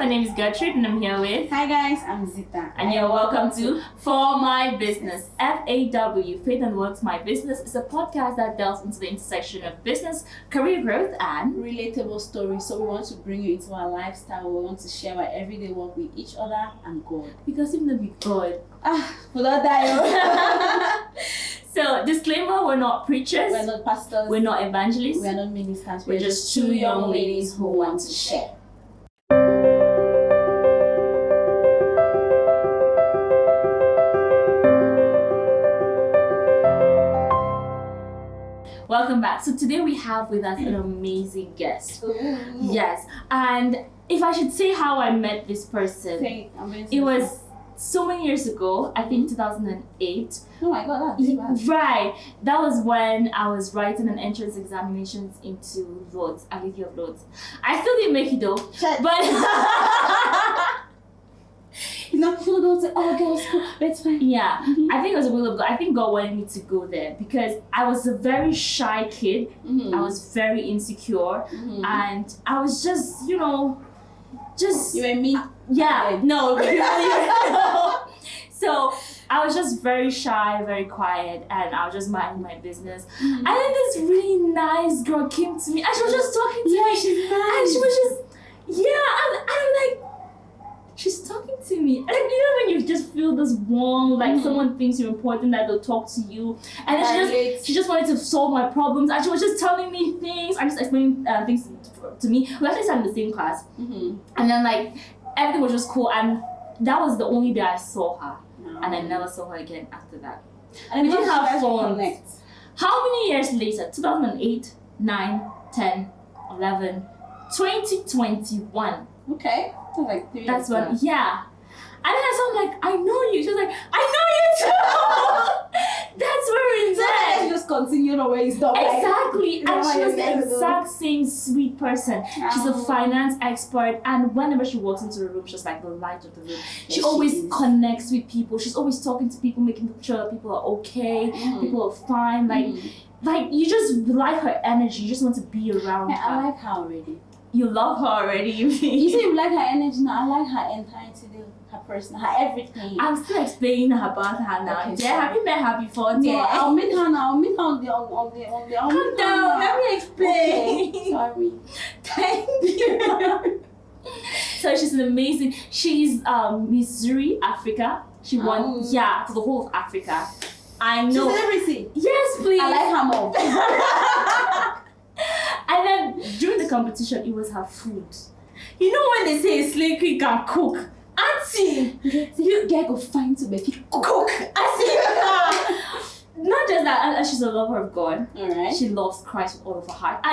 name is Gertrude and I'm here with... Hi guys, I'm Zita. And you're welcome to For My Business. FAW, Faith and Works My Business, is a podcast that delves into the intersection of business, career growth and... relatable stories. So we want to bring you into our lifestyle. We want to share our everyday work with each other and God. Because even though we God. For that die. So, disclaimer, we're not preachers. We're not pastors. We're not evangelists. We're not ministers. We're just two young ladies who want to share. Welcome back. So today we have with us an amazing guest. Ooh. Yes, and if I should say how I met this person, it was so many years ago, I think 2008. Oh my God, that's right. That was when I was writing an entrance examinations into Lords, Lady of Lords. I still didn't make it though, but you know, people don't say, "Oh, girls, but it's fine." Yeah, I think it was a will of God. I think God wanted me to go there because I was a very shy kid. I was very insecure, and I was just, you were me. Yeah, no. So I was just very shy, very quiet, and I was just minding my business. And then this really nice girl came to me, and she was just talking to me. She's nice. And she was just, and I'm like, she's talking to me. And when you just feel this warm, like someone thinks you're important, that they'll talk to you. And then she just wanted to solve my problems, and she was just telling me things, and just explaining things to me. We actually sat in the same class. And then everything was just cool, and that was the only day I saw her. And I never saw her again after that. And we didn't have phones. Connect. How many years later? 2008, 9, 10, 11, 2021. Okay. So like 3 That's years when, back. yeah. And then I was like, I know you. She was like, I know you too. That's where we met. Let's just continue the way you stop. Exactly. And she was the exact same sweet person. She's a finance expert, and whenever she walks into the room, she's like the light of the room. She always connects with people. She's always talking to people, making sure that people are okay, people are fine. Like you just like her energy. You just want to be around her. I like her already. You love her already. You say you like her energy now. I like her entirety, her person, her everything. I'm still explaining about her now. Okay, Have you met her before? No, I'll meet her now. I'll meet her on the. Calm down. Let me explain. Okay, sorry. Thank you. So she's an amazing. She's Miss Zuri Africa. She won for the whole of Africa. I know. She's everything. Yes, please. I like her more. And then during the competition, it was her food. You know when they say a slave queen can cook? Auntie, you get go find to make it cook. I see. Not just that, and she's a lover of God. Alright. She loves Christ with all of her heart.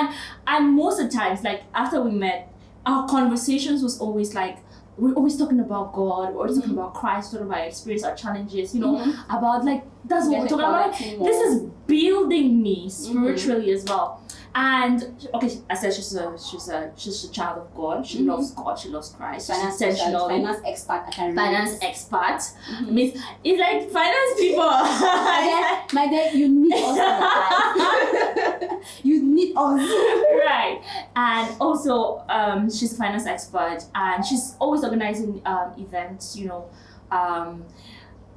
And most of the times, after we met, our conversations was always we're always talking about God, we're always talking about Christ, talking about our experience, our challenges, about that's what we're talking about. This is building me spiritually as well. And I said she's a child of God. She loves God. She loves Christ. Finance expert. Finance expert. It's like finance people. My dad, you need us in your life. You need us. Right. And also, she's a finance expert, and she's always organizing events.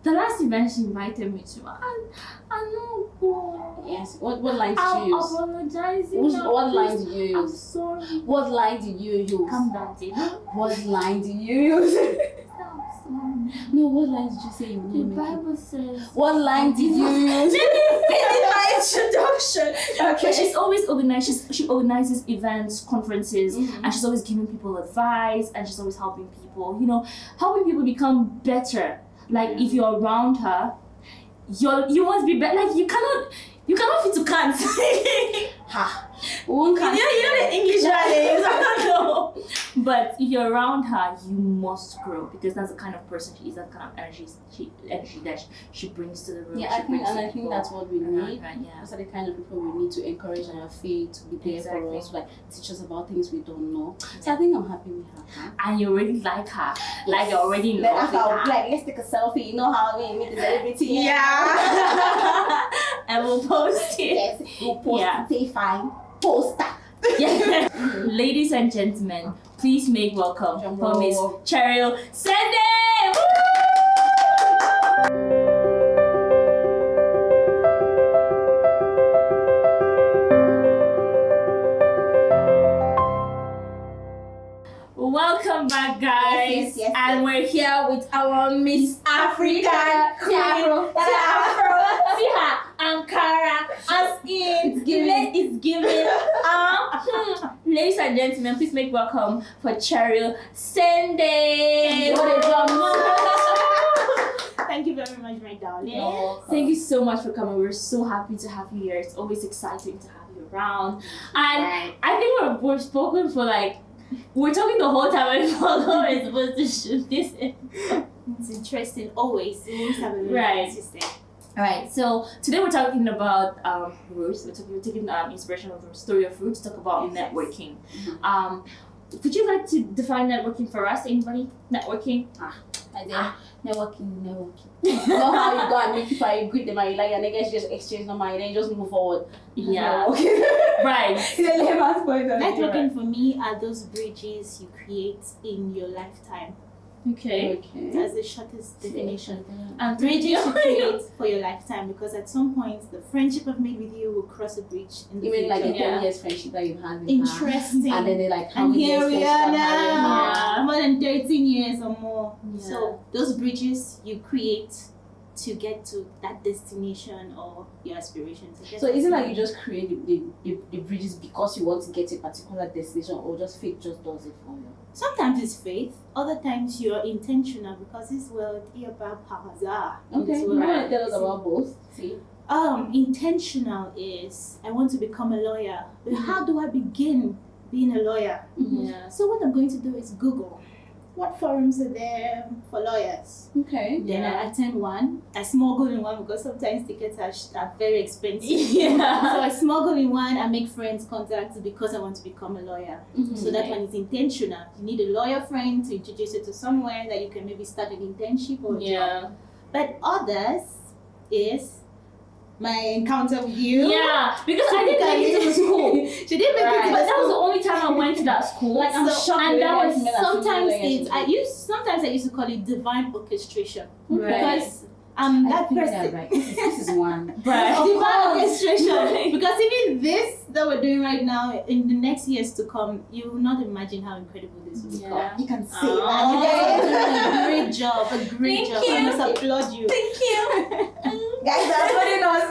The last event she invited me to, I know go. Yes. What line did you use? I'm apologizing. What line did you use? I'm sorry. What line did you use? Calm down, Dave. What line did you use? No, what line did you say you The Bible says. What line did you use? Let me finish my introduction. Okay. But she's always organized. She organizes events, conferences, and she's always giving people advice, and she's always helping people. Helping people become better. If you're around her, you must be better. You cannot fit to can't. You know the English names. I don't know. But if you're around her, you must grow, because that's the kind of person she is. That kind of energy that she brings to the room. Yeah, I think that's what we need. Right, yeah. Those are the kind of people we need to encourage our faith, to be there for us, teach us about things we don't know. So I think I'm happy with her. And you already like her. Like you're already in love with her. Let's take a selfie. You know how we meet the celebrity. Yeah. And we'll post it. Yes, we'll post it. Say fine. Poster. Yeah. Ladies and gentlemen, please make welcome Drum for Miss roll. Cheryl Sende. Welcome back, guys. Yes. And we're here with our Miss African Queen. Afro. See her Ankara as in it's giving. Ladies and gentlemen, please make welcome for Cheryl Sende. Thank you very much, my darling. Thank you so much for coming. We're so happy to have you here. It's always exciting to have you around. And I think we're spoken for we're talking the whole time and Coco is supposed to shoot this. It's interesting. Always. We always have a very Right. consistent. Alright, so today we're talking about Ruth. We're taking inspiration from the story of Ruth to talk about networking. Would you like to define networking for us? Anybody? Networking? Networking. You know how you go and meet people and you greet them and you like and then just exchange number and then you just move forward. Yeah. Networking. Right. Networking for me are those bridges you create in your lifetime. Okay. That's the shortest definition. And Bridges you create for your lifetime, because at some point the friendship I've made with you will cross a bridge in the You mean future. like a 10 years friendship that you've had with her? Interesting. And then they're like, how And many here years we friendship are I've had with her? now, more than 13 years or more. Yeah. So those bridges you create to get to that destination or your aspirations. So is it like you just create the bridges because you want to get to a particular destination, or just fate just does it for you? Sometimes it's faith, other times you're intentional, because this world is about hazard. Okay, you want to tell us about both? See? Intentional is I want to become a lawyer, but how do I begin being a lawyer? Yeah. So what I'm going to do is Google what forums are there for lawyers. Okay. Then I attend one. I smuggle in one because sometimes tickets are very expensive. Yeah. So I smuggle in one. I make friends contacts because I want to become a lawyer. So that one is intentional. You need a lawyer friend to introduce you to somewhere that you can maybe start an internship or a job. But others is my encounter with you. Yeah, because I didn't make it to the school. She didn't make it to But the that was the school. only time I went to that school. Like, I'm shocked. And that was Sometimes sometimes I used to call it divine orchestration. Right. Because that person. Right. This is one. Right. Divine orchestration. Right. Because even this that we're doing right now, in the next years to come, you will not imagine how incredible this will become. Yeah. You can say You that. guys are doing a great job, Thank job. you. I must applaud you. Thank you. Guys are putting us.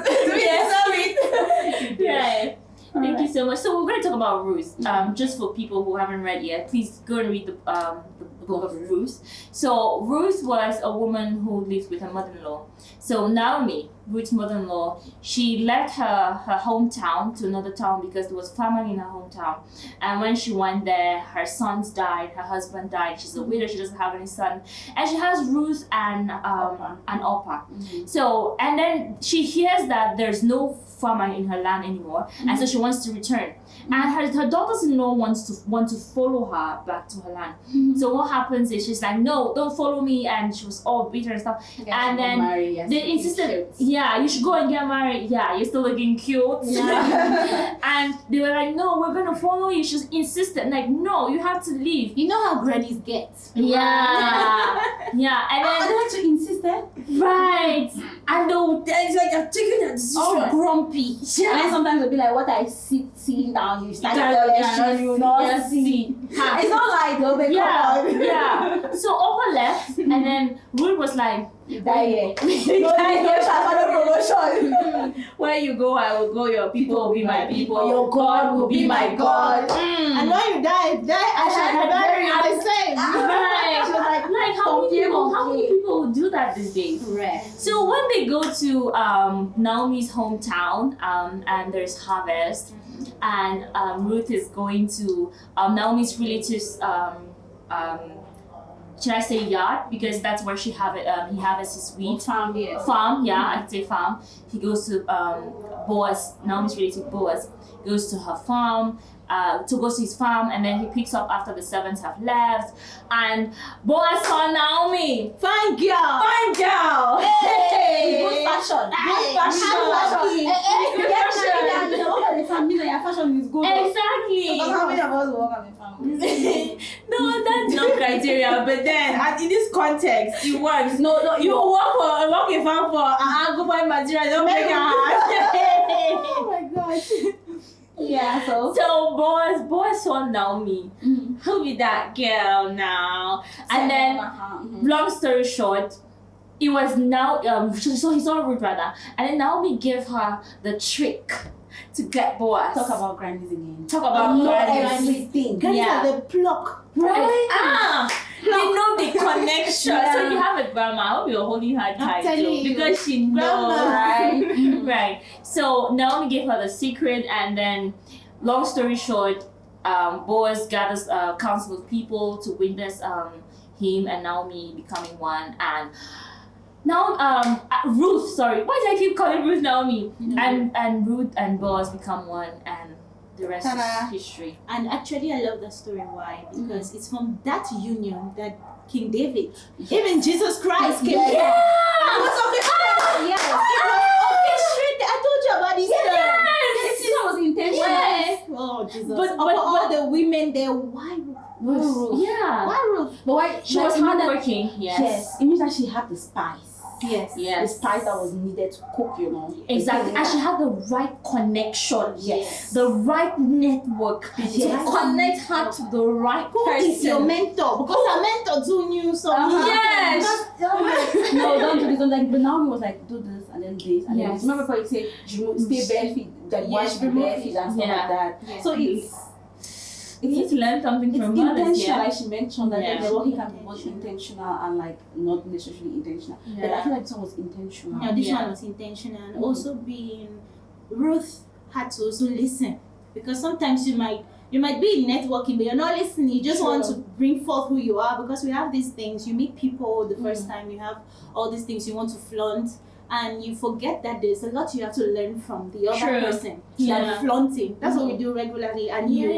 Right. Thank you so much. So we're going to talk about Ruth. Just for people who haven't read yet, please go and read the book of Ruth. So Ruth was a woman who lived with her mother-in-law. So Naomi, Ruth's mother-in-law, she left her hometown to another town because there was famine in her hometown. And when she went there, her sons died, her husband died. She's a widow. She doesn't have any son, and she has Ruth and Orpah. So and then she hears that there's no famine in her land anymore, and so she wants to return. And her daughters-in-law want to follow her back to her land. So what happens is she's like, no, don't follow me, and she was all bitter and stuff. And then they insisted, yeah, you should go and get married. Yeah, you're still looking cute. Yeah. And they were like, no, we're gonna follow you. She just insisted, like, no, you have to leave. You know how grannies get. Yeah. Yeah. And then want to insist that? right. And it's like you're taking that decision. Oh, grumpy. And then sometimes they'll be like, what I sitting down, you start to you not see. It's not like they'll be Yeah. So Oprah left, and then Ruth was like, where you go, I will go. Your people will be my people. Your God will be my God. And when you die, I shall be buried the same. Right. She was like How many people would do that these days? Right. So when they go to Naomi's hometown, and there's harvest, and Ruth is going to Naomi's relatives' should I say yard, because that's where he harvests his wheat. Farm, yeah, I'd say farm. He goes to Boaz, Naomi's relative Boaz, goes to her farm, to go to his farm, and then he picks up after the servants have left. And Boaz saw Naomi. Fine girl. Fine girl. Hey, good fashion. Hey, Good fashion. Fashion is good. Exactly. How many of us work on the family? No, that's no criteria. But then, in this context, it works. No, You work in farm for go buy material. Don't make it hard. Oh my gosh. Yeah, so Boaz saw Naomi. Who be that girl now? And then, long story short, it was now so he saw Ruth rather, and then Naomi gave her the trick to get Boaz. Talk about grannies again. Talk about grannies. Everything. Grannies Yeah. are the pluck. Right? They know the connection. Yeah. So if you have a grandma, I hope you're holding her tight telling too, you. because she knows, Grandma. right? Right. So Naomi gave her the secret, and then, long story short, Boaz gathers council of people to witness him and Naomi becoming one, and now Ruth. Sorry, why did I keep calling Ruth Naomi? And Ruth and Boaz become one, and the rest Ta-da. is history. And actually, I love that story. Why? Because it's from that union that King David, even Jesus Christ, came. Yeah. It was orchestrated. Yes, it was orchestrated. I told you about this. This was intentional. Yes. Oh Jesus! But all the women there, why Ruth. Yeah. Why Ruth? But why She was hardworking. Yes. It means that she had the spice. Yes. The spice that was needed to cook, Exactly. And she had the right connection. Yes. The right network Yes. to connect her to the right Who person. is your mentor? Because her mentor too knew something. Yes. No, don't do this. Don't like. But Naomi was like, do this and then this and then Yes. this. Remember, before you say, stay bare feet, that why she be bare feet and stuff like that. Yeah. So You need to learn something it's from mothers. intentional, Yeah. like she mentioned that Yeah. networking can be both intentional and like not necessarily intentional. But I feel like this one was intentional. No, this Yeah. one was intentional, and also being Ruth had to also listen, because sometimes you might be in networking but you're not listening. You just want to bring forth who you are, because we have these things. You meet people the first time, you have all these things you want to flaunt, and you forget that there's a lot you have to learn from the other True. person. Yeah. Like flaunting. That's what we do regularly, and you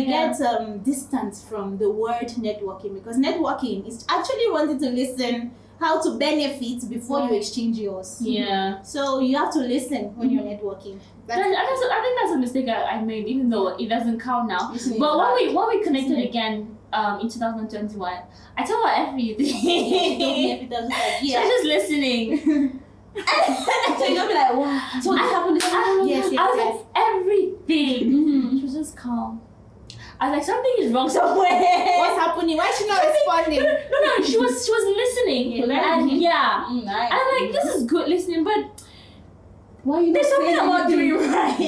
get distance from the word networking, because networking is actually wanting to listen how to benefit before you exchange yours. Yeah. So you have to listen when you're networking. I think that's a mistake I made, even though it doesn't count now. Listening But is when we connected again in 2021, I told her everything. You don't hear if it doesn't like, She was just listening. So you're gonna be like, wow. So this happened. This happened. Yes, I was like, everything. She was just calm. I was like, something is wrong somewhere. what's happening? Why is she not responding? No, she was listening. Yeah, And yeah. Nice. And I'm like, this is good listening, but Why you not there's something saying about anything? doing right.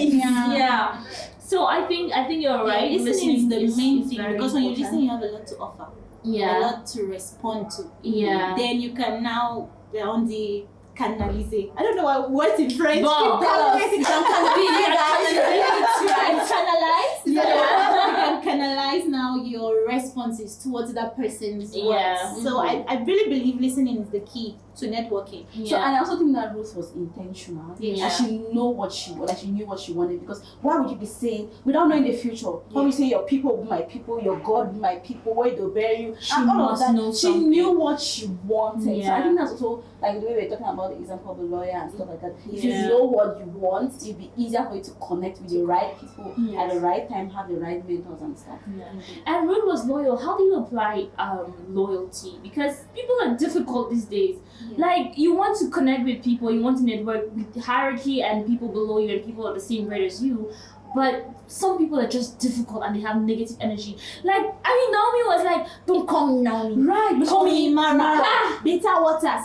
Yeah. So I think you're right. Listening is the main is thing, very because when you important. listen, you have a lot to offer, a Yeah. lot to respond to. Yeah. Then you can now on the canaliser. I don't know what words in French. Bon. Canalize. Yeah. You can canalize now your responses towards that person's Yeah. words. So I really believe listening is the key to networking. So and I also think that Ruth was intentional. Yeah. And she knew what she wanted, because why would you be saying without knowing the future? Why would you say your people will be my people, your God will be my people, where they'll bury you? She and all of must that. know She something. knew what she wanted. So Yeah. I think that's also like the way we're talking about the example of the lawyer and stuff like that. If Yeah. you know what you want, it'll be easier for you to connect with the right people Yes. at the right time, have the right mentors and stuff. Yeah. And Ruth was loyal. How do you apply loyalty? Because people are difficult these days. Yeah. Like, you want to connect with people, you want to network with hierarchy and people below you and people at the same grade as you. But some people are just difficult and they have negative energy. Like, Naomi was like, don't call me Naomi. Right, Call me Mara. Ah! Bitter waters.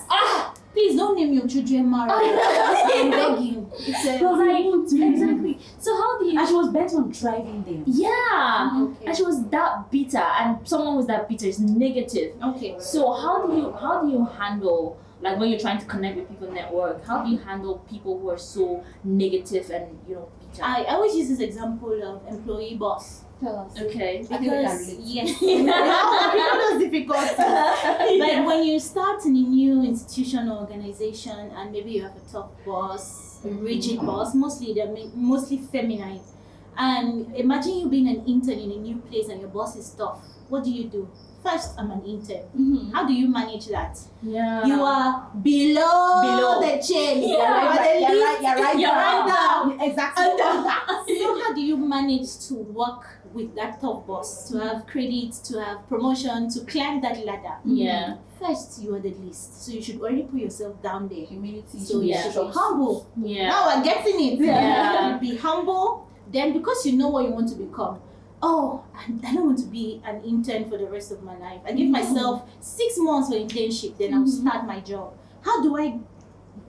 Please don't name your children Mara. I'm begging. It's a Exactly. So how do you... And she was bent on driving them. Yeah. Okay. And she was that bitter, and someone who's that bitter is negative. Okay. So how do you handle, like, when you're trying to connect with people, network, how do you handle people who are so negative and bitter? I always use this example of employee boss. Tell us. Okay. I think we can Because relate. yes, people those difficulties. But when you start in a new institution or organization, and maybe you have a tough boss, a rigid boss, mostly they're mostly feminine, And imagine you being an intern in a new place and your boss is tough. What do? First, I'm an intern. How do you manage that? Yeah. You are below the chain. You're right down. Exactly. So how do you manage to work with that top boss, to have credit, to have promotion, to climb that ladder? Yeah. First, you are the least. So you should already put yourself down there. Humility. So you should be humble. Yeah. Now we're getting it. Yeah. Be humble. Then because you know what you want to become. Oh, I don't want to be an intern for the rest of my life. I give myself 6 months for internship, then I'll start my job. How do I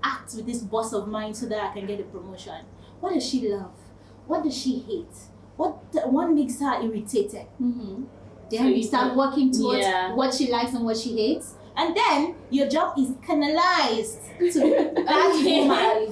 act with this boss of mine so that I can get a promotion? What does she love? What does she hate? What makes her irritated? Then So you start working towards what she likes and what she hates. And then your job is canalized to that woman.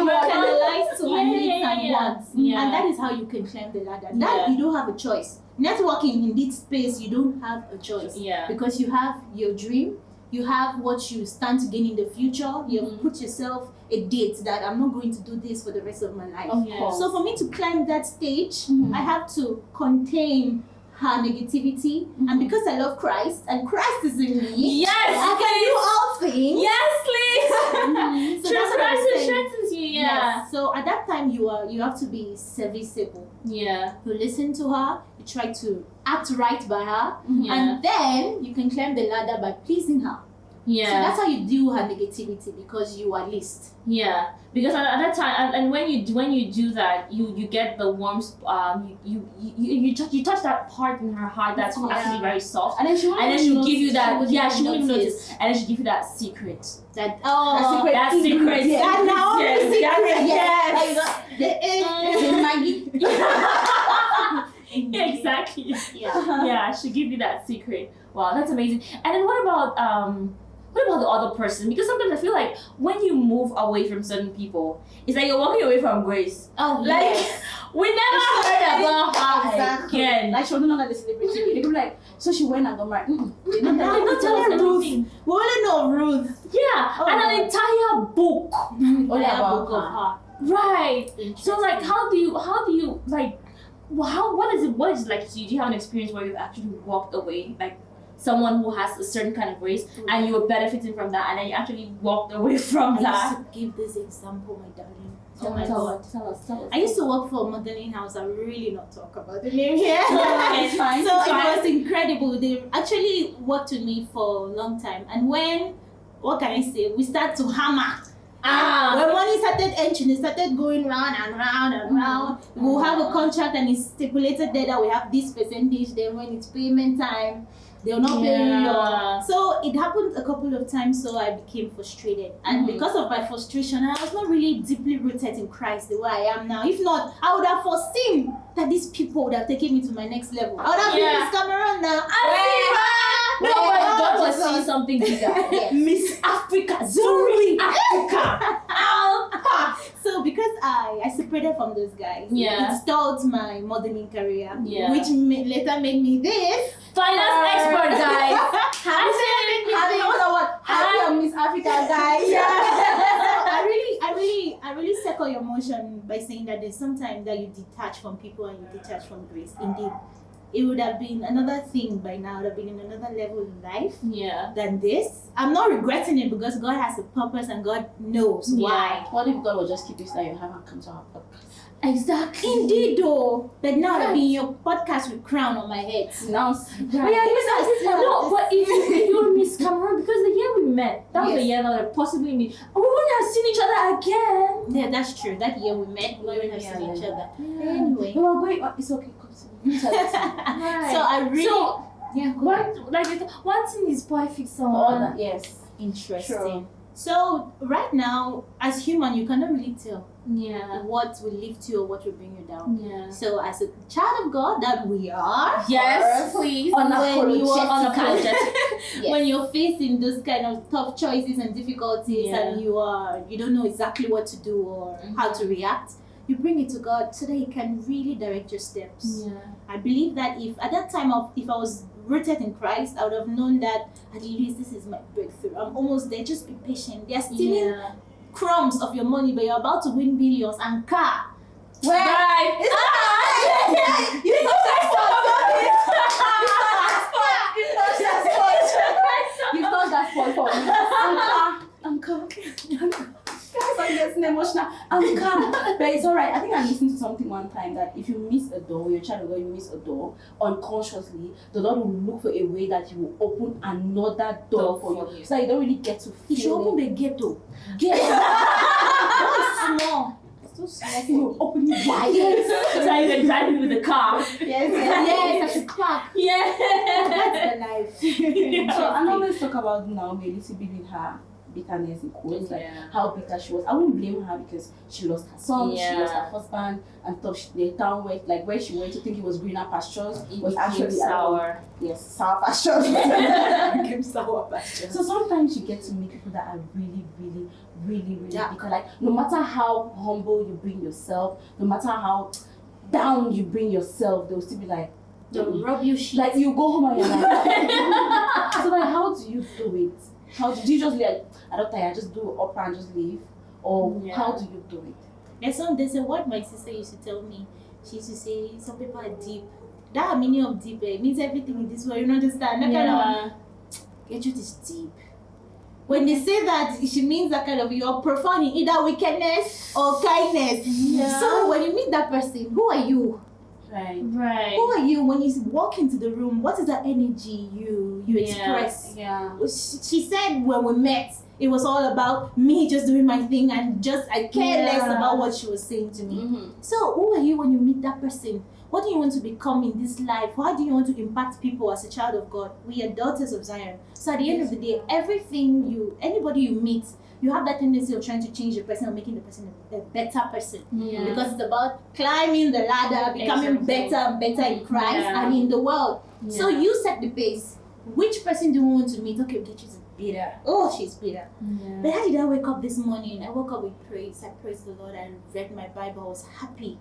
Canalized to her needs and wants. And that is how you can climb the ladder. That you don't have a choice. Networking in this space, you don't have a choice. Because you have your dream, you have what you stand to gain in the future, you have put yourself a date that I'm not going to do this for the rest of my life. So for me to climb that stage, I have to contain her negativity, and because I love Christ and Christ is in me, I can do all things. Yes, please. So that's what I'm Christ saying. strengthens you. Yeah. So at that time you have to be serviceable. Yeah. You listen to her, you try to act right by her, and then you can climb the ladder by pleasing her. Yeah. So that's how you deal with her negativity, because you are least. Yeah, because at that time, and when you do that, you get the warmth. You touch that part in her heart that's actually very soft, And then she'll give you that. She won't even notice. notice, and then she'll give you that secret. That That secret. That now Yes. the Maggie. Exactly. Yeah. Yeah, she'll give you that secret. Wow, that's amazing. And then what about the other person? Because sometimes I feel like when you move away from certain people, it's like you're walking away from grace. Oh, Like yes. we never heard about her again. Like she was no longer the celebrity. They could be like, so she went and got married. They don't tell us anything. We only know Ruth. Yeah, and an entire book. Only about book of her. Right. So like, how do you like? What is it like? Do you have an experience where you've actually walked away, like someone who has a certain kind of grace, and you were benefiting from that, and then you actually walked away from I that? used to give this example, my darling. Oh my God. Tell us. I used to work for a modeling house. I really not talk about the name here. It's fine. So it was incredible. They actually worked with me for a long time. And when, what can I say, we start to hammer. When money started entering, it started going round and round and round. We'll have a contract and it's stipulated there that we have this percentage. Then when it's payment time, they'll not pay you. So it happened a couple of times, so I became frustrated. And because of my frustration, I was not really deeply rooted in Christ the way I am now. If not, I would have foreseen that these people would have taken me to my next level. I would have been Miss Cameroon now. No, but God was seeing something bigger. Miss Africa, Zuri Africa. So because I separated from those guys, it stalled my modeling career, which later made me this finance expert, guys. Happy Miss Africa, guys. I really second your motion by saying that there's sometimes that you detach from people and you detach from grace. Indeed, it would have been another thing by now. It would have been in another level in life than this. I'm not regretting it because God has a purpose and God knows why. What if God will just keep you so that you haven't come to our podcast? Exactly. Indeed, though. But now I've been in your podcast with crown on my head. Now, No, but if you were Miss Cameroon, because the year we met, that was the year that we possibly meet. We wouldn't have seen each other again. Yeah, that's true. That year we met, we wouldn't have seen each other. Anyway. No, wait, it's okay. So I really one thing is perfect someone. Yes. Interesting. Sure. So right now, as human, you cannot really tell what will lift you or what will bring you down. Yeah. So as a child of God that we are, Yes, please. When you're facing those kind of tough choices and difficulties and you don't know exactly what to do or how to react, you bring it to God so that He can really direct your steps. Yeah. I believe that if at that time if I was rooted in Christ, I would have known that at least this is my breakthrough. I'm almost there. Just be patient. They're stealing crumbs of your money, but you're about to win billions and car. Where? Right. You know that spot. You've done that spot for me. Uncle. Guys, I'm getting emotional. Uncle. But it's alright. I think I listened to something one time that if you miss a door, your child, you miss a door unconsciously, the Lord will look for a way that He will open another door for you. So that you don't really get to feel. He should open the ghetto. Small. So small. He will open it wide. So now you're driving with the car. Yes, that's a crack. Yeah. That's the life. So I know let's talk about now a little bit with her bitterness in quotes, like how bitter she was. I wouldn't blame her because she lost her son, she lost her husband, and stuff. The town where she went to think it was greener pastures was actually sour. Sour pastures. Became sour pastures. So sometimes you get to meet people that are really bitter. Like no matter how humble you bring yourself, no matter how down you bring yourself, they'll still be like, they'll rub you shit. Like you go home and you're like, so like how do you do it? How do you just like, I don't think I just do opera and just leave? Or how do you do it? There's a word my sister used to tell me. She used to say, some people are deep. That meaning of deep, it means everything in this world, you understand? That kind of, Gertrude is deep. When they say that, she means that kind of you're profound in either wickedness or kindness. Yeah. So when you meet that person, who are you? Right. Who are you when you walk into the room? What is that energy you express? Yeah. She said when we met, it was all about me just doing my thing and I care less about what she was saying to me. Mm-hmm. So who are you when you meet that person? What do you want to become in this life? How do you want to impact people as a child of God? We are daughters of Zion. So at the end of the day, anybody you meet, you have that tendency of trying to change the person or making the person a better person. Yeah. Because it's about climbing the ladder, becoming better and better in Christ and in the world. Yeah. So you set the pace. Which person do you want to meet? Okay, she's bitter. Oh, she's bitter. Yeah. But how did I wake up this morning? I woke up with praise. I praised the Lord. I read my Bible. I was happy.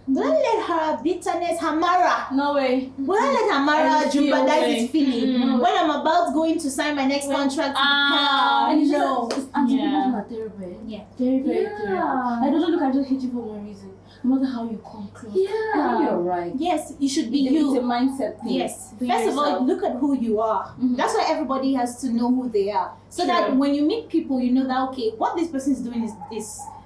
Will I let her bitterness, her Mara? No way. Will I let her Mara jeopardize his feeling? Mm-hmm. When I'm about going to sign my next contract, And no. And people are terrible. Yeah. Very terrible. I don't look, I just hate you for no reason. No matter how you come close. I think you're right. Yes, you should be It's you. a mindset thing. Yes. Be First of yourself. all, look at who you are. Mm-hmm. That's why everybody has to know who they are. So that when you meet people, you know that okay, what this person is doing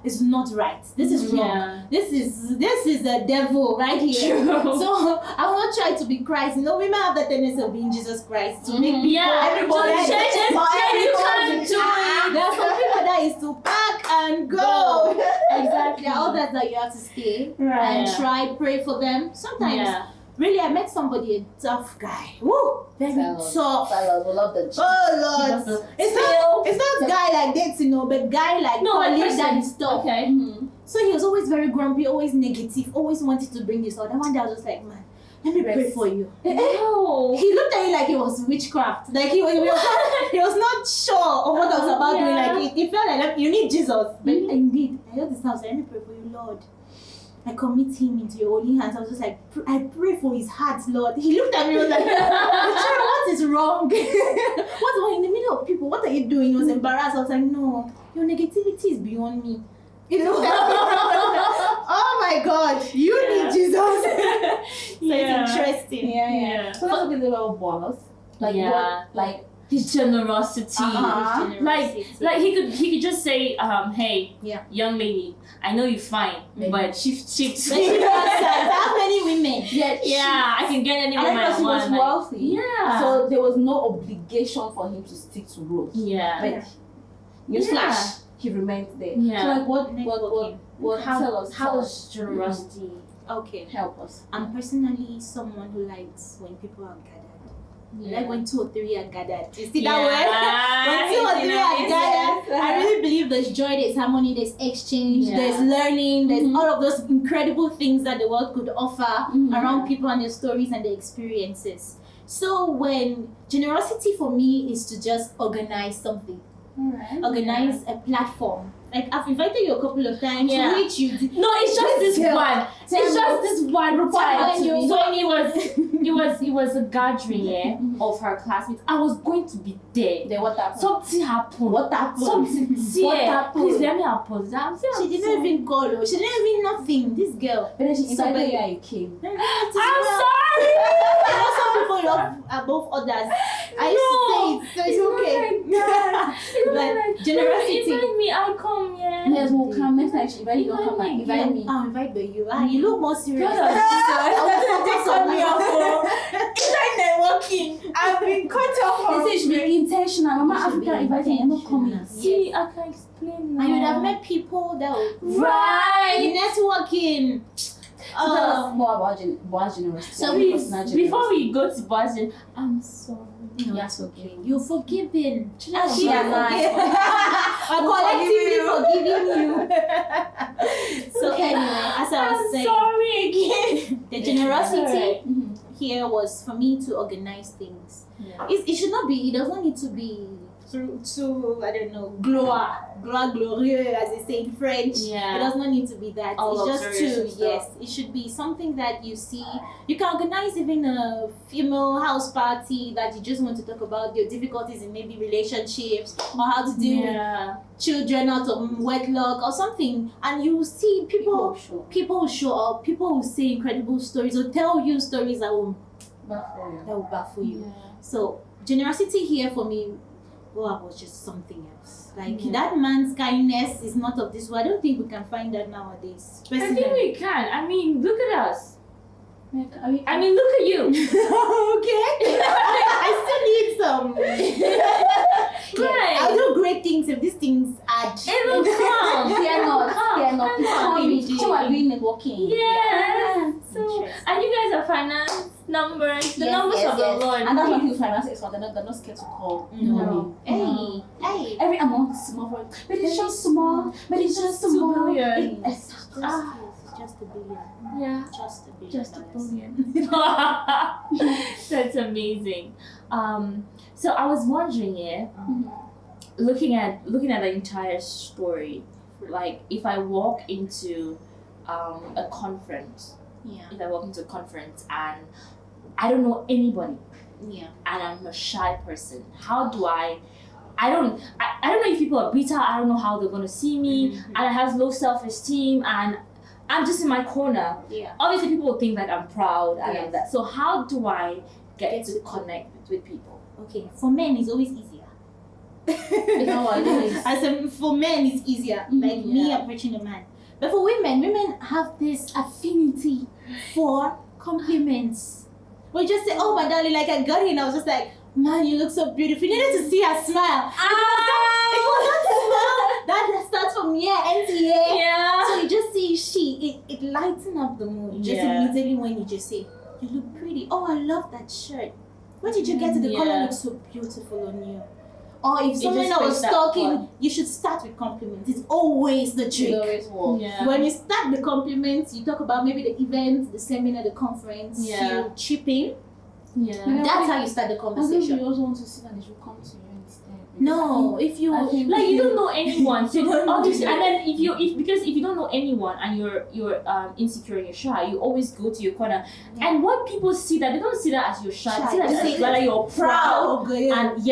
is not right. This is wrong. Yeah. This is the devil right here. True. So I will not try to be Christ. You know, women have the tendency of being Jesus Christ to make people everybody. So change it. There are some people that is to pack and go. Exactly. There are others that you have to stay Right. and try, pray for them. Sometimes, really, I met somebody, a tough guy. Woo! Very tough. Fellas, we love the Oh Lord! It's not guy like that, you know, but guy like colleague that is tough. Okay. Mm-hmm. So he was always very grumpy, always negative, always wanted to bring this out. And one day I was just like, man, let me pray for you. No. He looked at me like it was witchcraft. Like he was not sure of what I was about doing. Like it felt like you need Jesus. But indeed, I heard this now. So let me pray for you, Lord. I commit him into your holy hands. I was just like, I pray for his heart, Lord. He looked at me and was like, Cheryl, what is wrong? What's wrong in the middle of people? What are you doing? He was embarrassed. I was like, no, your negativity is beyond me. He looked at me. Oh my God, you need Jesus. So it's interesting. Yeah. So let's talk about boss. Like his generosity. Like he could just say, hey, young lady, I know you're fine, but she How many women? I can get any woman I he was want. wealthy. So there was no obligation for him to stick to rules. But newsflash, he remained there. So like what tell us how is generosity help us? I'm personally someone who likes when people are gathered. Like when 2 or 3 are gathered. You see that word? When 2 or 3 are gathered, I really believe there's joy, there's harmony, there's exchange, there's learning, there's all of those incredible things that the world could offer around people and their stories and their experiences. So when generosity for me is to just organize something, organize a platform, Like I've invited you a couple of times, which you did. No, it's just this one. It's just this one time. So it was a gathering of her classmates. I was going to be there. Then what happened? Something happened. What happened? Something. See, What happened? please let me apologize. She didn't even call. She didn't even nothing. This girl. But then she invited you and you came. I'm sorry. You know, some people love above others. I used to say it, so it's okay. But generosity. Invite me, I'll come. Yeah. Yes, we'll come next time. She invite you, come and invite me. I'll invite you. You look more serious. That's on me up. It's like networking. I've been cut off. They say you should be intentional. Mama Africa inviting you, not coming. See, I can explain now. And you'd have met people that would right. Networking. So tell us more about generosity. So please, before we go to Boston, I'm sorry. No, that's okay. You're forgiven. She are nice. I'm collectively forgiving you. So anyway, as I was saying, sorry again. The generosity here was for me to organize things. Yeah. It should not be. It does not need to be through I don't know, gloire glorieux, as they say in French. Yeah. It does not need to be that. All it's just to yes. It should be something that you see. You can organize even a female house party that you just want to talk about your difficulties in maybe relationships or how to deal with children out of wedlock or something, and you see people will show up. People will say incredible stories or tell you stories that will baffle you. Yeah. So generosity here for me. Was just something else. Like that man's kindness is not of this world. I don't think we can find that nowadays. I think we can. I mean, look at us. I mean, look at you. Okay. I still need some. Right. I'll do great things if these things add. It will come. Fear not. It's coming. Come. So are doing networking. Yeah. So, and you guys are finance numbers. The numbers of the Lord. And that's why people finance expert. They're not scared to call. No. Hey. Every amount is small for it. But it's just small. But it's just small. It's just a billion. Yeah. Just a billion. Just a billion. That's amazing. So I was wondering, looking at the entire story, like if I walk into a conference, if I walk into a conference and I don't know anybody, and I'm a shy person, how do I don't know if people are bitter. I don't know how they're gonna see me, and I have low self-esteem, and I'm just in my corner. Obviously people will think that I'm proud and all that. So how do I get to connect with people? Okay, for men it's always easier. For men it's easier. Like me approaching a man. But for women have this affinity for compliments. We just say, "Oh my darling," like I got it and I was just like, "Man, you look so beautiful." You needed to see her smile. It was not a smile that starts from here, end to here. Yeah. So you just see it lighten up the mood. Just immediately when you just say, "You look pretty." "Oh, I love that shirt. Where did you get it? The color looks so beautiful on you." Or if someone was talking, you should start with compliments. It's always the trick. It always works. Yeah. When you start the compliments, you talk about maybe the event, the seminar, the conference, you chip in. Yeah. That's how you start the I think conversation. you also want to see that they should come to you instead. No, if you like you don't know anyone, so obviously, and then if you don't know anyone and you're insecure and you're shy, you always go to your corner. And what people see that, they don't see that as you're shy. They see that as you're proud. And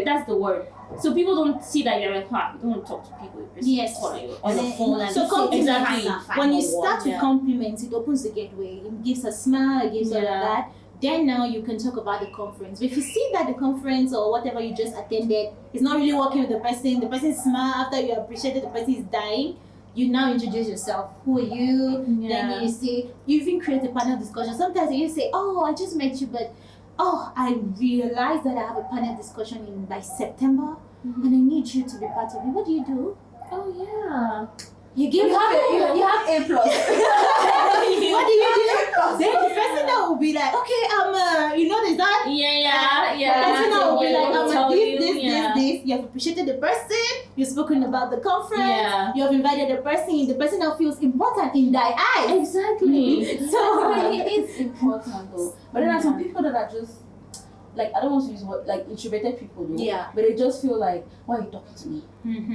that's the word. So people don't see that you're like, you don't want to talk to people. You're just on the phone. And so compliments. When you start with Yeah. compliments, it opens the gateway. It gives a smile. It gives all of that. Then now you can talk about the conference. But if you see that the conference or whatever you just attended is not really working with the person smile after you appreciated the person is dying, you now introduce yourself. Who are you? Then you say, you even create a panel discussion. Sometimes you say, "Oh, I just met you, but I realized that I have a panel discussion by September and I need you to be part of it. What do you do?" Oh yeah. You give You have A+. What do you do? Then the person that will be like, "Okay, there's that." The person that will be like, this. You have appreciated the person. You've spoken about the conference. You have invited the person now feels important in thy eyes. Exactly. So It is important though. But then there are some people that are just like I don't want to use what like introverted people do. Yeah. But they just feel like, why are you talking to me?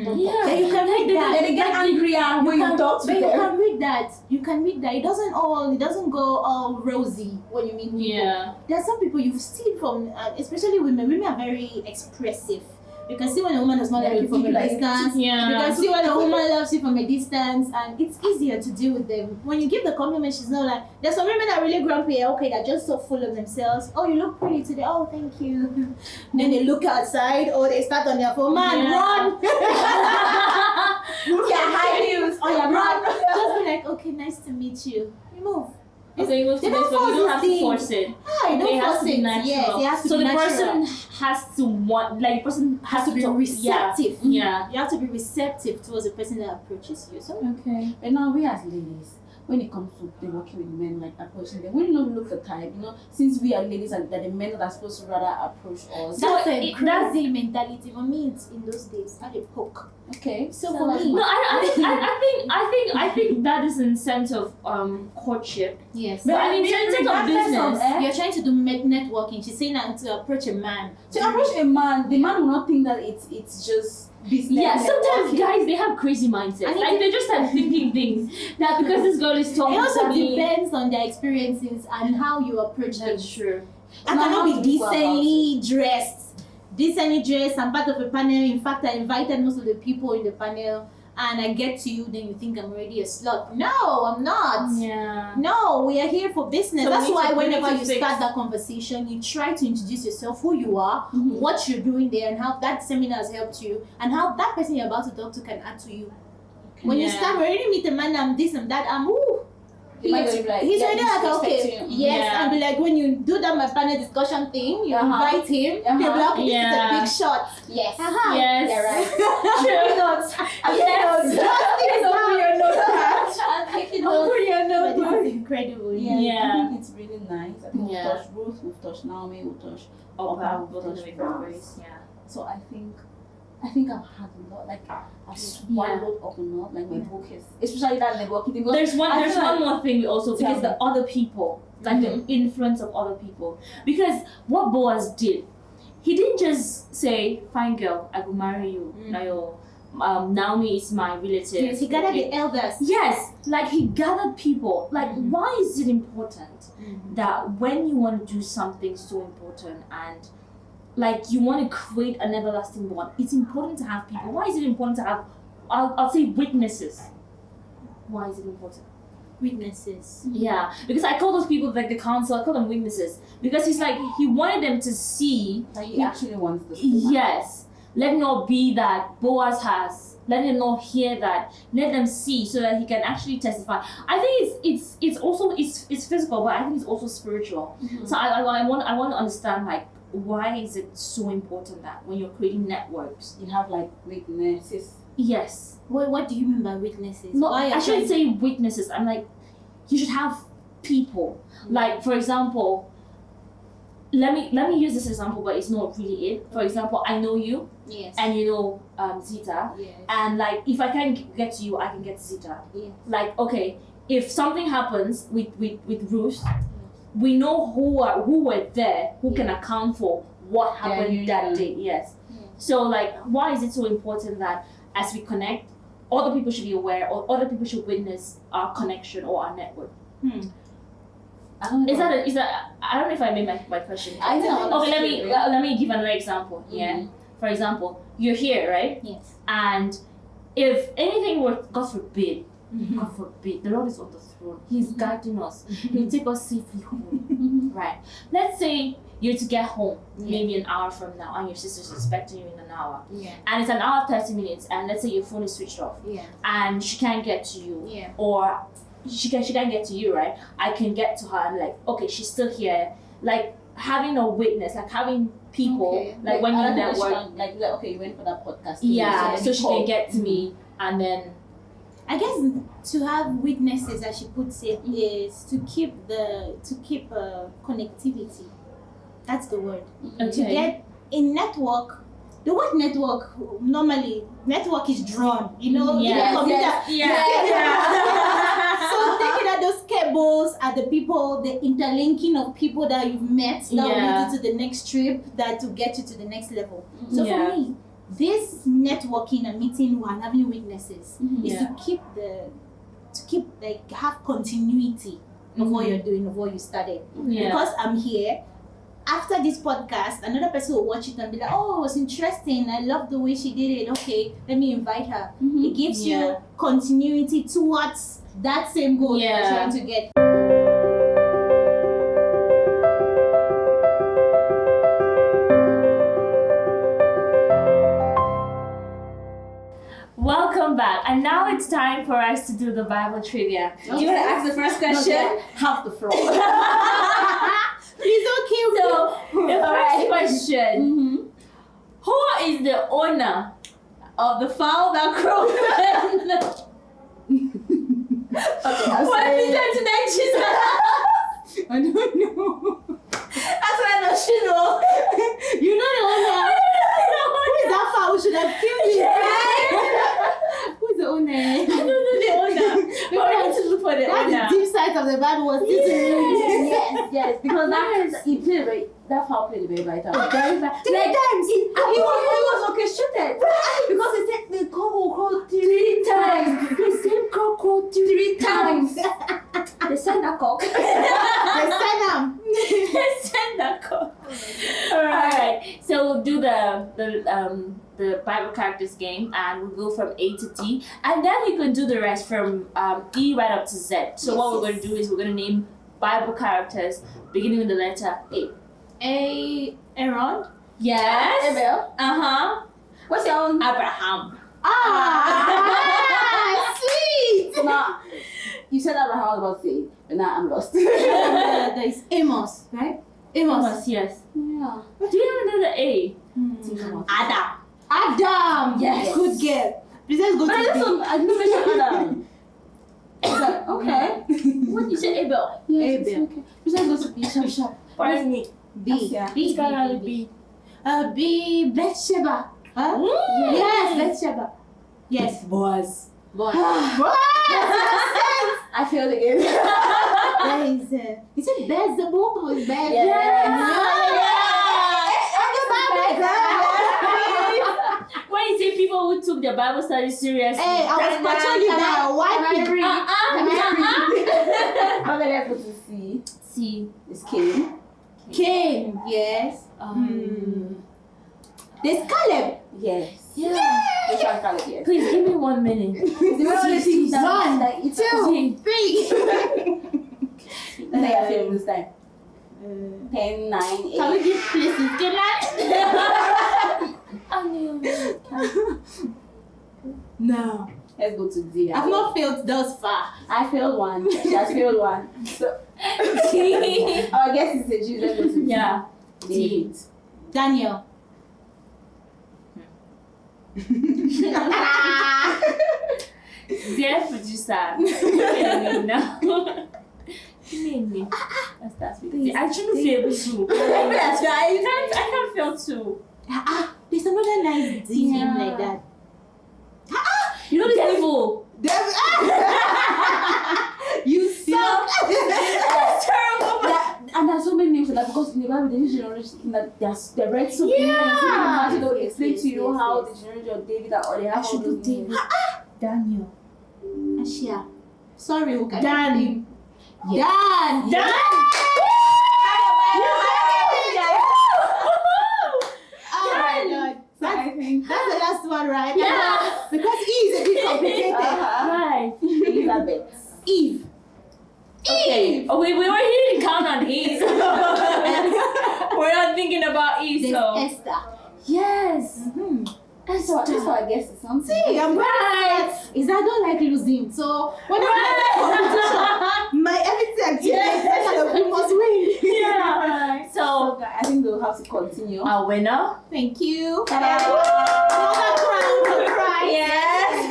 Don't Yeah. talk. Then you can read that. Then they get angrier when you talk to But you them. can read that. You can read that. It doesn't go all rosy when you meet people. Yeah. There are some people you've seen from, especially women. Women are very expressive. You can see when a woman does not like you from a distance. Yeah. You can see when a woman loves you from a distance, and it's easier to deal with them. When you give the compliment, she's not like. There's some women that are really grumpy. Okay, they're just so full of themselves. Oh, you look pretty today. Oh, thank you. Then they look outside, or they start on their phone. Man, run! With your high heels on your run. Just be like, okay, nice to meet you. You move. Okay, you They don't force don't have to things. force it. Hi, It don't has force to be it. natural. Yes, it has to So be the natural. person has to want, like, the person has to be talk- receptive. Yeah. You have to be receptive towards the person that approaches you. So Okay. But now we as ladies, when it comes to the working with men, like approaching them, we don't look the type, since we are ladies and that the men that are supposed to rather approach us. that's a it- crazy mentality. For me, it's in those days. I did poke. Okay. So for me, No, I think that is in sense of courtship. yes. But I mean, in terms of regardless business, You're trying to do networking. She's saying that to approach a man. To approach a man, the man will not think that it's just business. yeah, sometimes networking. guys they have crazy mindsets. And Like they just start thinking things that because this girl is It talking also to me. depends on their experiences and how you approach them. That's true. I Now, cannot how be do we go about decently dressed. Decently dressed. I'm part of a panel. In fact, I invited most of the people in the panel, and I get to you, then you think I'm already a slut. No, I'm not. Yeah. No, we are here for business. So That's we need why to- we need whenever to you fix- start that conversation, you try to introduce yourself, who you are, what you're doing there, and how that seminar has helped you, and how that person you're about to talk to can add to you. When you Yeah. start already meet a man, I'm this and that, I'm ooh. The man will be like, He's yeah, already like, okay, disrespecting you. yes, Yeah. and be like, when you do that my panel discussion thing, you invite him, Uh-huh. they'll be like, okay, this is Yeah. a big shot. Yes. Uh-huh. Yes. Yeah, right. True. Notes. Yes. Yes. Open your notepad. I'm taking notes. Open your notebook. This is incredible. Yeah. I think it's really nice. I think Yeah. we've touched Ruth, we've touched Naomi, we've touched Opa, Opa, both in the different ways. Yeah. So I think I've had a lot, like I've swallowed up a lot, like my book is, especially that networking thing. because There's one I feel like- more thing we also take is Tell the other people, like the influence of other people. Because what Boaz did, he didn't just say, "Fine girl, I will marry you." Naomi is my relative. Yes, he gathered the elders. Yes, like he gathered people. Like, why is it important that when you want to do something so important and like you want to create an everlasting bond, it's important to have people. Why is it important to have, I'll say witnesses. Why is it important? Witnesses. Yeah, because I call those people like the council, I call them witnesses. Because he's like, he wanted them to see, Like he actually wants this. yes, let it not be that Boaz has, let them not hear that, let them see so that he can actually testify. I think it's also it's physical, but I think it's also spiritual. So I want to understand like why is it so important that when you're creating networks, You have like witnesses. yes, What do you mean by witnesses? no, Why I are shouldn't you- say witnesses. I'm like, you should have people. Like for example, let me use this example, but it's not really it. For example, I know you Yes. and you know Zita, Yes. and like if I can get to you, I can get to Zita. Yes. Like okay, if something happens with Ruth, we know who were there, who can account for what happened that day. Yes. So like, why is it so important that as we connect, other people should be aware, or other people should witness our connection or our network? I don't know. Is that I don't know if I made my question. I know. Okay, let me give another example. Yeah. For example, you're here, right? Yes. And if anything were, God forbid, the Lord is on the throne. He's guiding us. He'll take us safely home. Right. Let's say you're to get home maybe an hour from now, and your sister's expecting you in an hour. Yeah. And it's an hour 30 minutes, and let's say your phone is switched off, Yeah. and she can't get to you, Yeah. or she can't get to you, right? I can get to her and like, okay, she's still here. Like having a witness, like having people, Okay. like when you other people network, should, like okay, you went for that podcast. yeah, so she can call. get to me, and then I guess to have witnesses, as she puts it, is to keep connectivity. That's the word. To get in network. The word network, normally network is drawn. You know, Yes, in the computer. yes, yeah. So taking that that those cables are the people, the interlinking of people that you've met that will lead you to the next trip, that will get you to the next level. So for me, this networking and meeting and having weaknesses is to keep have continuity of what you're doing, of what you started. Because I'm here. After this podcast, another person will watch it and be like, oh, it was interesting. I love the way she did it. Okay, let me invite her. It gives you continuity towards that same goal you're trying to get. Welcome back, and now it's time for us to do the Bible trivia. You want to ask the first question? Have the floor. Please don't kill me. So the first question: Who is the owner of the fowl that crowed? Okay, I'll What say. is that tonight? She's I don't know. That's why I know she know. You know the owner. Who is that fowl? We should have killed you. Who is the owner? I don't know the owner. But we need to look for the That's owner. the deep side of the Bible was Yes, because he played very. That foul played very vital. Very bad. Like times. He was orchestrated. Because he said the Coco crowed 3 times. The same cock crowed 3 times. They sent that cock. they send them. Send that code. Alright. So we'll do the Bible characters game, and we'll go from A to T, and then you can do the rest from E right up to Z. So what we're going to do is we're going to name Bible characters beginning with the letter A. Aaron. Yes. Abel. What's your own? Abraham. Sweet. So now, you said Abraham was about to say, but now I'm lost. There is Amos, right? Amos. Yes. Yeah. Do you have another A? Adam. Yes. Good girl. Please let's go But to this B. one, I didn't mention Adam. Okay. What did you say, Abel? Yes, Abel. it's okay. Just let's go to B, sharp. Pardon me. B. Yeah. B. It's gonna be. B. Bathsheba. Huh? Yes, Bathsheba. Yes. Boaz. Boy. I failed again. There is is it Beelzebub or Beelzebub? When you say people who took their Bible study seriously. Hey, I was watching you now. Why Can I let's go to C. C. It's Cain. Cain. Yes. There's Caleb. Yes. Yeah. Which one Caleb, yes. Please give me 1 minute. The only thing that One, like it's 2, 3. Let's say I failed this time. 10, 9, 8. Can we give places? Can No. Let's go to D. I've not failed thus far. I failed one. She has failed one. So, I guess it's a G. Let's go to D. Yeah. David. Daniel. Dear producer. No. That's with D. I shouldn't fail two. That's right. I can't fail two. There's another nice D name like that. You know the devil. You suck. That's terrible. And there's so many names for that because in the Bible, the generation that they read so many names. You know, explain to you how the generation of David or they have all those names. Daniel. Ashia. Sorry, Dan. Dan. Dan. That's the last one, right? Yeah. Because E is a bit complicated. Right. Elizabeth. Eve. Okay. Oh, we didn't count on Eve. We're not thinking about Eve, There's so. Esther. Yes. So I guess it's something. See, I'm right. Is I don't like losing. So when I'm competition, my everything activates, we must win. Yeah. So, I think we'll have to continue. our winner. Thank you. Yes.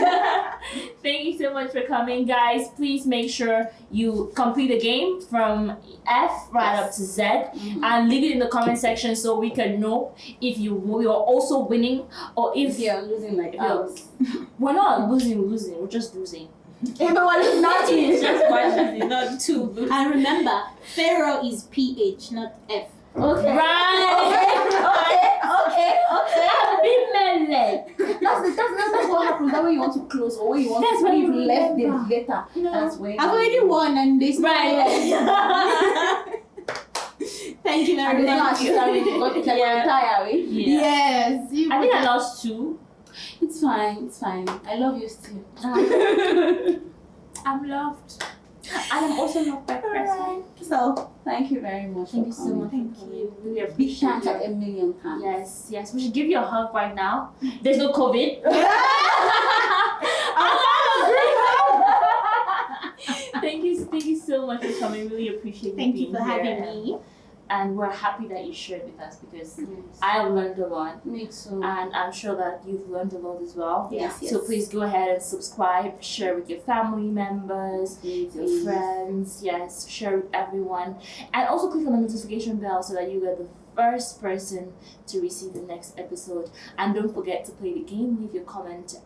Thank you so much for coming, guys. Please make sure you complete the game from F right up to Z, and leave it in the comment section so we can know if you are also winning or if You're losing like you're- we're not losing. We're just losing. Everyone is not It's just one Chansi, not two. And remember, Pharaoh is PH, not F. Okay. Right. Okay. Abimelech. That's what happens. That way you want to close or when you want That's to when leave you left the remember. letter. No. That's when I've already won and this Right. Thank you very And much. it's not we got it like Yeah. retire, we. Yes. You I think I lost 2. It's fine. I love you still. I'm loved. And I'm also loved by person. So thank you very much. Thank you for so coming. much. Thank for you. coming. Really Big appreciate thanks it. like a million times. Yes. We should give you a hug right now. There's no COVID. Thank you so much for coming. Really appreciate Thank you you being for here. having me. And we're happy that you shared with us because Yes. I have learned a lot. Me too. And I'm sure that you've learned a lot as well. Yes. So please go ahead and subscribe, share with your family members, your friends, yes, share with everyone. And also click on the notification bell so that you get the first person to receive the next episode. And don't forget to play the game, leave your comment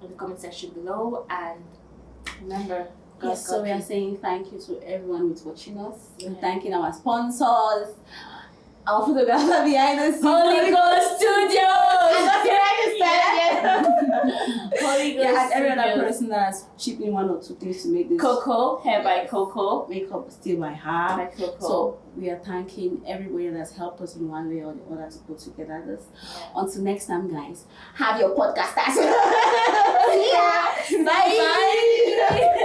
in the comment section below. And remember, God Yes, so got we you. are saying thank you to everyone who's watching us. We're thanking our sponsors, our photographer behind the scenes. Holy Ghost Studios! Holy Ghost Yeah, and every other Studios. person that has chipped in 1 or 2 things to make this Coco, hair by Coco. makeup still by her. By Coco. So we are thanking everybody that's helped us in one way or the other to put together this. Until next time, guys, have your podcasters. See ya. Bye. Bye.